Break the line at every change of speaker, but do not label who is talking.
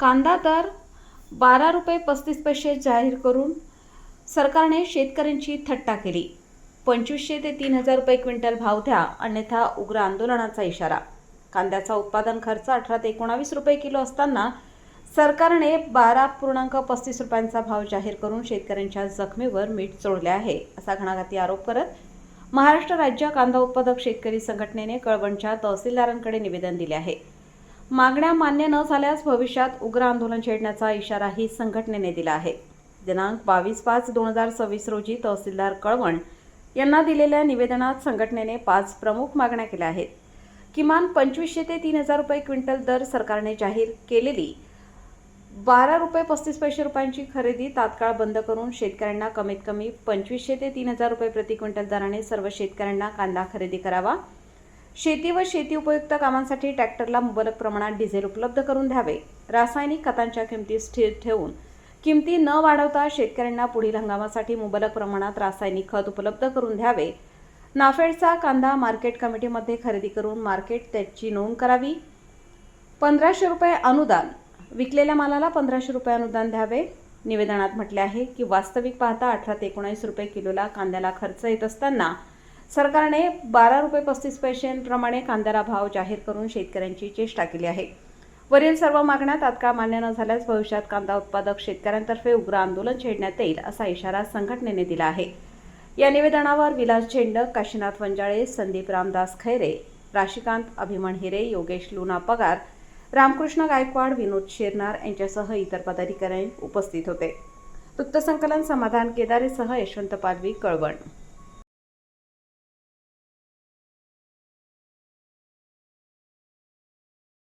कांदा दर 12 रुपये 35 पैसे जाहीर करून सरकारने शेतकऱ्यांची थट्टा केली। 2500 ते 3000 रुपये क्विंटल भाव द्या, अन्यथा उग्र आंदोलनाचा इशारा। कांद्याचा उत्पादन खर्च 18 ते 19 रुपये किलो असताना सरकारने 12.35 रुपयांचा भाव जाहीर करून शेतकऱ्यांच्या जखमेवर मीठ चोळले आहे, असा घणाघाती आरोप करत महाराष्ट्र राज्य कांदा उत्पादक शेतकरी संघटनेने कळवणच्या तहसीलदारांकडे निवेदन दिले आहे। मागण्या मान्य न झाल्यास भविष्यात उग्र आंदोलन छेडण्याचा इशाराही संघटनेने दिला आहे। दिनांक 22/5/2026 रोजी तहसीलदार कळवण यांना दिलेल्या निवेदनात संघटनेने 5 प्रमुख मागण्या केल्या आहेत। किमान 2500 ते 3000 रुपये क्विंटल दर सरकारने जाहीर केलेली 12 रुपये 35 पैसे रुपयांची खरेदी तात्काळ बंद करून शेतकऱ्यांना कमीत कमी 2500 ते 3000 रुपये प्रति क्विंटल दराने सर्व शेतकऱ्यांना कांदा खरेदी करावा। शेती व शेती उपयुक्त कामांसाठी ट्रॅक्टरला मुबलक प्रमाणात डिझेल उपलब्ध करून द्यावे। रासायनिक खतांच्या किमती स्थिर ठेवून किमती न वाढवता शेतकऱ्यांना पुढील हंगामासाठी मुबलक प्रमाणात रासायनिक खत उपलब्ध करून द्यावे। नाफेडचा कांदा मार्केट कमिटीमध्ये खरेदी करून मार्केट त्याची नोंद करावी। 1500 रुपये अनुदान, विकलेल्या मालाला 1500 रुपये अनुदान द्यावे। निवेदनात म्हटले आहे की वास्तविक पाहता 18 ते 19 रुपये किलोला कांद्याला खर्च येत असताना सरकारने 12 रुपये 35 पैशांप्रमाणे कांद्याला भाव जाहीर करून शेतकऱ्यांची चेष्टा केली आहे। वरील सर्व मागण्या तात्काळ मान्य न झाल्यास भविष्यात कांदा उत्पादक शेतकऱ्यांतर्फे उग्र आंदोलन छेडण्यात येईल, असा इशारा संघटनेने दिला आहे। या निवेदनावर विलास झेंडक, काशीनाथ वंजाळे, संदीप रामदास खैरे, राशिकांत अभिमन हिरे, योगेश लुना पगार, रामकृष्ण गायकवाड, विनोद शेरनार यांच्यासह इतर पदाधिकारी उपस्थित होते। वृत्तसंकलन समाधान केदारेसह यशवंत पालवी, कळवण।